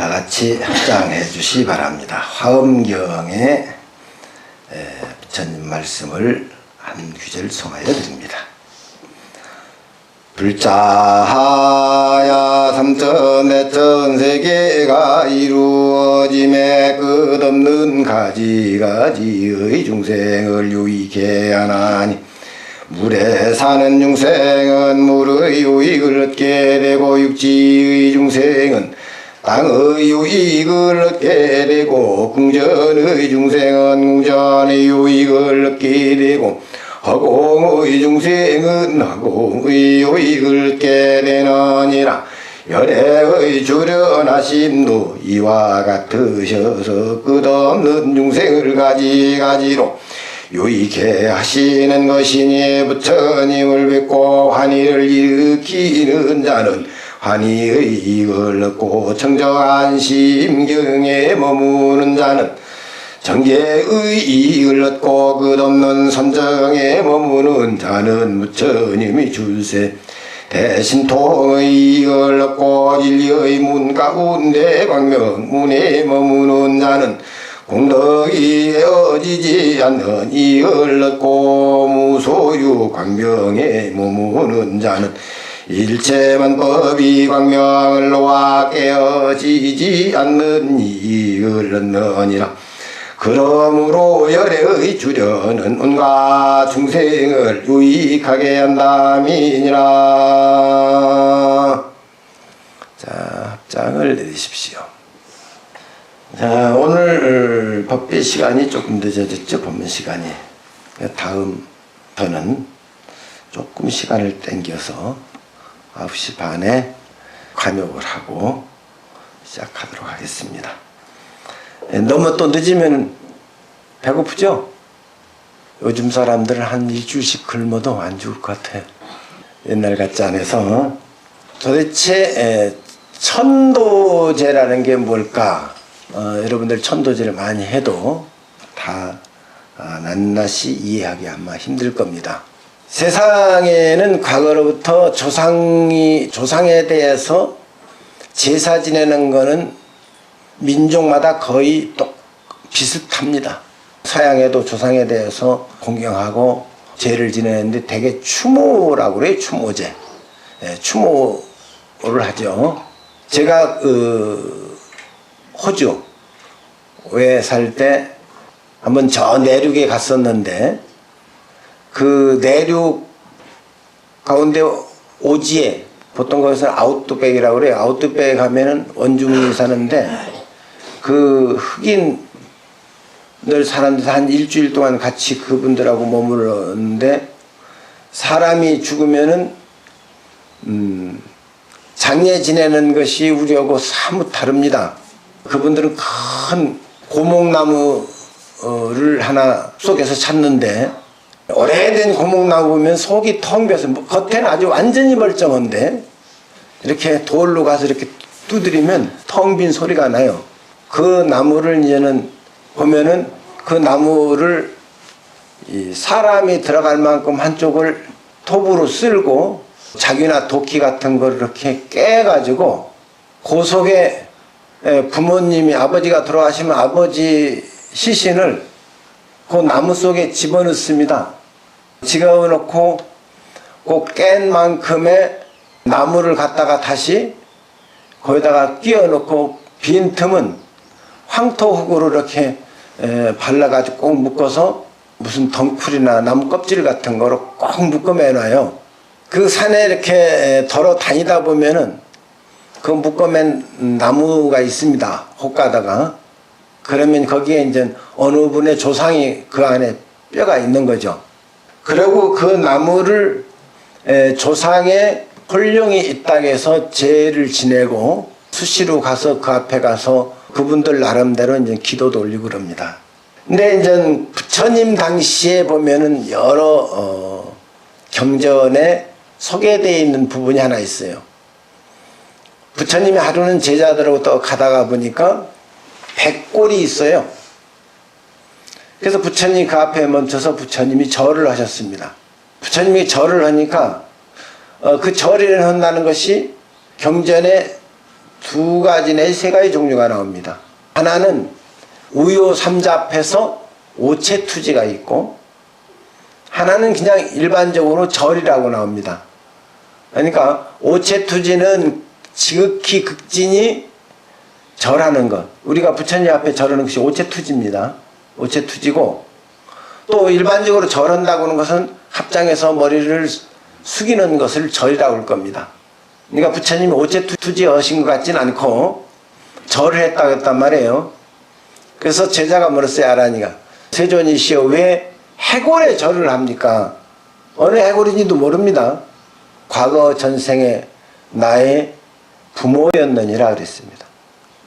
다 같이 합장해 주시기 바랍니다. 화엄경의 부처님 말씀을 한 구절 송하여 드립니다. 불자하야 삼천 내천 세계가 이루어짐에 끝없는 가지가지의 중생을 유익해 하나니 물에 사는 중생은 물의 유익을 얻게 되고 육지의 중생은 땅의 유익을 얻게 되고 궁전의 중생은 궁전의 유익을 얻게 되고 허공의 중생은 허공의 유익을 얻게 되느니라. 열애의 주련하심도 이와 같으셔서 끝없는 중생을 가지가지로 유익해 하시는 것이니 부처님을 뵙고 환희를 일으키는 자는 환희의 이익을 얻고 청정한 심경에 머무는 자는 정계의 이익을 얻고 끝없는 선정에 머무는 자는 부처님이 줄세 대신통의 이익을 얻고 진리의 문 가운데 광명문에 머무는 자는 공덕이 에어지지 않는 이익을 얻고 무소유 광명에 머무는 자는 일체만 법이 광명을 놓아 깨어지지 않는 이익을 얻느니라. 그러므로 열애의 주련은 온갖 중생을 유익하게 한담이니라. 자, 합장을 내리십시오. 자, 오늘 법배 시간이 조금 늦어졌죠. 법문 시간이. 다음부터는 조금 시간을 땡겨서 9시 반에 관욕을 하고 시작하도록 하겠습니다. 너무 또 늦으면 배고프죠? 요즘 사람들은 한 일주일씩 굶어도 안 죽을 것 같아요. 옛날 같지 않아서. 도대체 천도제라는 게 뭘까? 여러분들 천도제를 많이 해도 다 낱낱이 이해하기 아마 힘들 겁니다. 세상에는 과거로부터 조상에 대해서 제사 지내는 거는 민족마다 거의 또 비슷합니다. 서양에도 조상에 대해서 공경하고 제를 지내는데 대개 추모라고 그래요. 추모제. 추모를 하죠. 제가 호주에 살 때 한번 저 내륙에 갔었는데 그 내륙 가운데 오지에 보통 거기서는 아웃백이라고 그래요. 아웃백 가면은 원주민이 사는데 그 흑인들 사람들 한 일주일 동안 같이 그분들하고 머물렀는데 사람이 죽으면은 장례 지내는 것이 우리하고 사뭇 다릅니다. 그분들은 큰 고목나무를 하나 속에서 찾는데 오래된 고목나무 보면 속이 텅 비어서 겉에는 아주 완전히 멀쩡한데 이렇게 돌로 가서 이렇게 두드리면 텅 빈 소리가 나요. 그 나무를 이제는 보면은 그 나무를 사람이 들어갈 만큼 한쪽을 톱으로 쓸고 자기나 도끼 같은 걸 이렇게 깨가지고 그 속에 부모님이 아버지가 돌아가시면 아버지 시신을 그 나무 속에 집어넣습니다. 집어넣고 그 깬 만큼의 나무를 갖다가 다시 거기다가 끼워넣고 빈 틈은 황토흙으로 이렇게 발라가지고 꼭 묶어서 무슨 덩쿨이나 나무 껍질 같은 거로 꼭 묶어 매놔요. 그 산에 이렇게 걸어 다니다 보면은 그 묶어맨 나무가 있습니다. 혹가다가. 그러면 거기에 이제 어느 분의 조상이 그 안에 뼈가 있는 거죠. 그리고 그 나무를 조상의 홀령이 있다고 해서 제를 지내고 수시로 가서 그 앞에 가서 그분들 나름대로 이제 기도도 올리고 그럽니다. 근데 이제 부처님 당시에 보면은 여러 경전에 소개되어 있는 부분이 하나 있어요. 부처님이 하루는 제자들하고 또 가다가 보니까 백골이 있어요. 그래서 부처님 그 앞에 멈춰서 부처님이 절을 하셨습니다. 부처님이 절을 하니까 그 절을 한다는 것이 경전에 두 가지 내지 세 가지 종류가 나옵니다. 하나는 우요 삼잡해서 오체투지가 있고, 하나는 그냥 일반적으로 절이라고 나옵니다. 그러니까 오체투지는 지극히 극진히 절하는 것, 우리가 부처님 앞에 절하는 것이 오체투지입니다. 오체투지고, 또 일반적으로 절한다고 하는 것은 합장해서 머리를 숙이는 것을 절이라고 할 겁니다. 그러니까 부처님이 오체투지 하신 것 같진 않고 절을 했다고 했단 말이에요. 그래서 제자가 물었어요. 아라니가, 세존이시여 왜 해골에 절을 합니까? 어느 해골인지도 모릅니다. 과거 전생에 나의 부모였느니라 그랬습니다.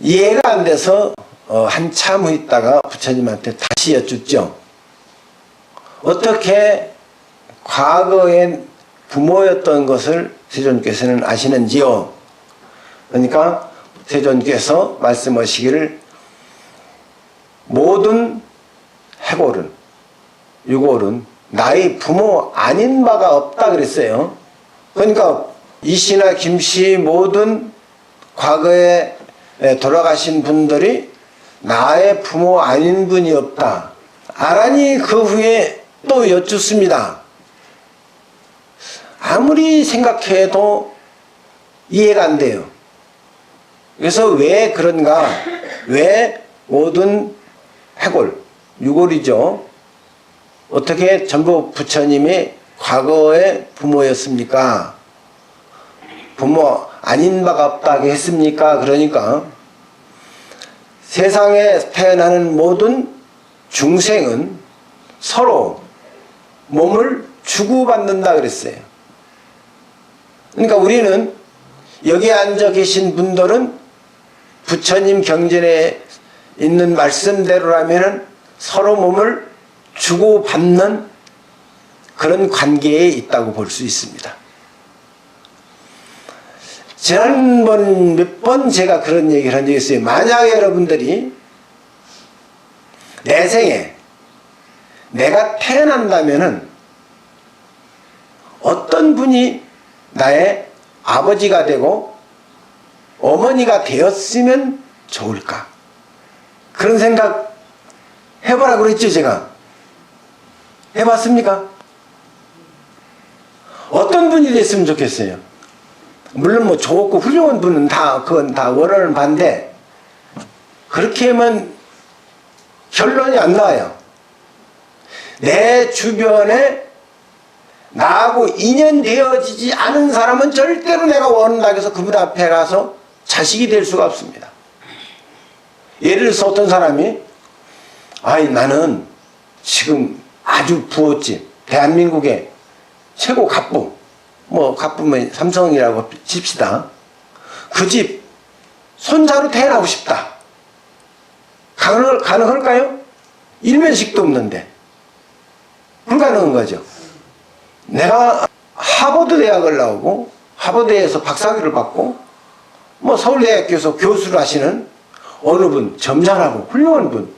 이해가 안 돼서 한참 후 있다가 부처님한테 다시 여쭙죠. 어떻게 과거에 부모였던 것을 세존께서는 아시는지요? 그러니까 세존께서 말씀하시기를 모든 해골은, 유골은 나의 부모 아닌 바가 없다 그랬어요. 그러니까 이씨나 김씨 모든 과거에 돌아가신 분들이 나의 부모 아닌 분이 없다. 아라니 그 후에 또 여쭙습니다. 아무리 생각해도 이해가 안 돼요. 그래서 왜 그런가? 왜 모든 해골, 유골이죠. 어떻게 전부 부처님의 과거의 부모였습니까? 부모 아닌 바가 없다고 했습니까? 그러니까 세상에 태어나는 모든 중생은 서로 몸을 주고받는다 그랬어요. 그러니까 우리는 여기 앉아 계신 분들은 부처님 경전에 있는 말씀대로라면 서로 몸을 주고받는 그런 관계에 있다고 볼 수 있습니다. 지난번 몇 번 제가 그런 얘기를 한 적이 있어요. 만약에 여러분들이 내 생에 내가 태어난다면은 어떤 분이 나의 아버지가 되고 어머니가 되었으면 좋을까? 그런 생각 해보라 그랬죠, 제가. 해봤습니까? 어떤 분이 됐으면 좋겠어요? 물론 뭐 좋고 훌륭한 분은 그건 다 원하는 반대. 그렇게 하면 결론이 안 나와요. 내 주변에 나하고 인연되어지지 않은 사람은 절대로 내가 원한다고 해서 그분 앞에 가서 자식이 될 수가 없습니다. 예를 들어서 어떤 사람이 나는 지금 아주 부잣집, 대한민국의 최고 갑부, 갑부면 삼성이라고 칩시다. 그 집 손자로 태어나고 싶다. 가능할까요? 일면식도 없는데. 불가능한 거죠. 내가 하버드 대학을 나오고 하버드에서 박사학위를 받고 서울대학교에서 교수를 하시는 어느 분, 점잖하고 훌륭한 분,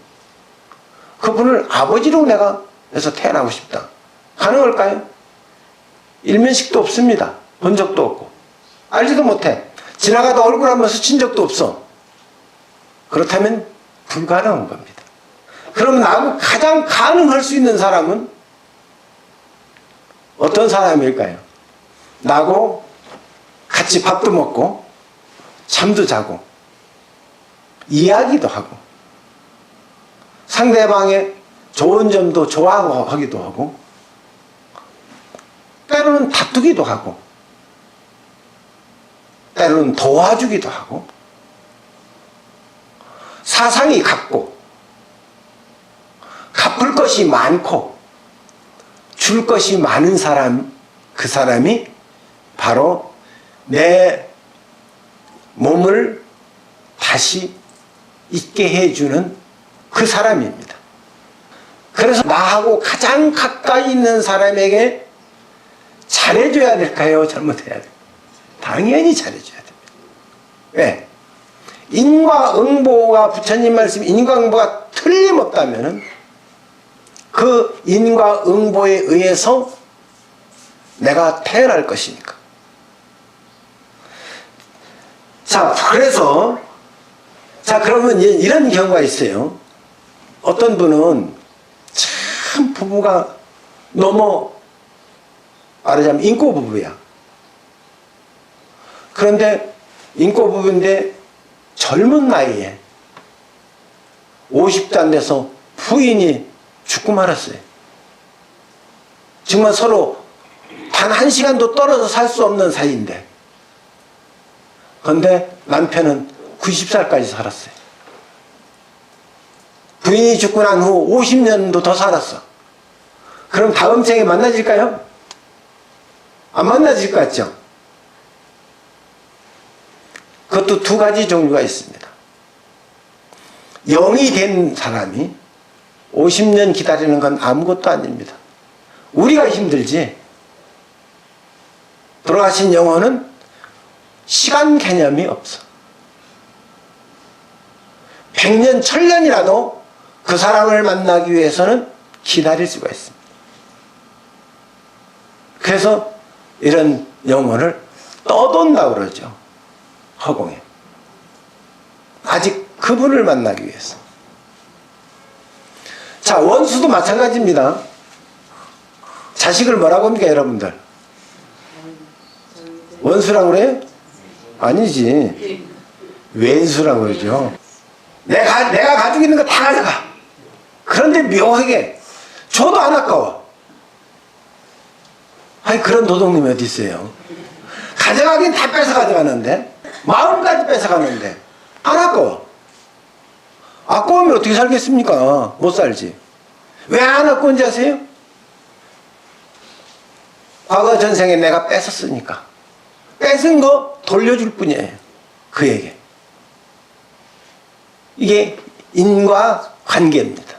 그분을 아버지로 내가 해서 태어나고 싶다. 가능할까요? 일면식도 없습니다. 본 적도 없고 알지도 못해. 지나가다 얼굴 한번 스친 적도 없어. 그렇다면 불가능한 겁니다. 그럼 나하고 가장 가능할 수 있는 사람은 어떤 사람일까요? 나하고 같이 밥도 먹고 잠도 자고 이야기도 하고 상대방의 좋은 점도 좋아하기도 하고 때로는 다투기도 하고 때로는 도와주기도 하고 사상이 같고 갚을 것이 많고 줄 것이 많은 사람, 그 사람이 바로 내 몸을 다시 있게 해주는 그 사람입니다. 그래서 나하고 가장 가까이 있는 사람에게 잘해줘야 될까요? 잘못해야 될까요? 당연히 잘해줘야 됩니다. 왜? 인과응보가 부처님 말씀 인과응보가 틀림없다면은 그 인과응보에 의해서 내가 태어날 것이니까. 자, 그래서, 자, 그러면 이런 경우가 있어요. 어떤 분은 참 부부가 너무 말하자면 인꼬 부부야. 그런데 인꼬 부부인데 젊은 나이에 50도 안 돼서 부인이 죽고 말았어요. 정말 서로 단 1시간도 떨어져 살 수 없는 사이인데. 그런데 남편은 90살까지 살았어요. 부인이 죽고 난 후 50년도 더 살았어. 그럼 다음 생에 만나질까요? 안 만나질 것 같죠? 그것도 두 가지 종류가 있습니다. 영이 된 사람이 50년 기다리는 건 아무것도 아닙니다. 우리가 힘들지. 돌아가신 영혼은 시간 개념이 없어. 100년, 1000년이라도 그 사람을 만나기 위해서는 기다릴 수가 있습니다. 그래서 이런 영혼을 떠돈다고 그러죠. 허공에. 아직 그분을 만나기 위해서. 자, 원수도 마찬가지입니다. 자식을 뭐라고 합니까, 여러분들? 원수라고 그래요? 아니지. 왼수라고 그러죠. 내가 가지고 있는 거 다 가져가. 그런데 묘하게 줘도 안 아까워. 아니, 그런 도둑님이 어디 있어요? 가져가긴 다 뺏어 가져가는데, 마음까지 뺏어 가는데 안 아까워. 아까우면 어떻게 살겠습니까? 못 살지. 왜 안 아까운지 아세요? 과거 전생에 내가 뺏었으니까. 뺏은 거 돌려줄 뿐이에요. 그에게. 이게 인과 관계입니다.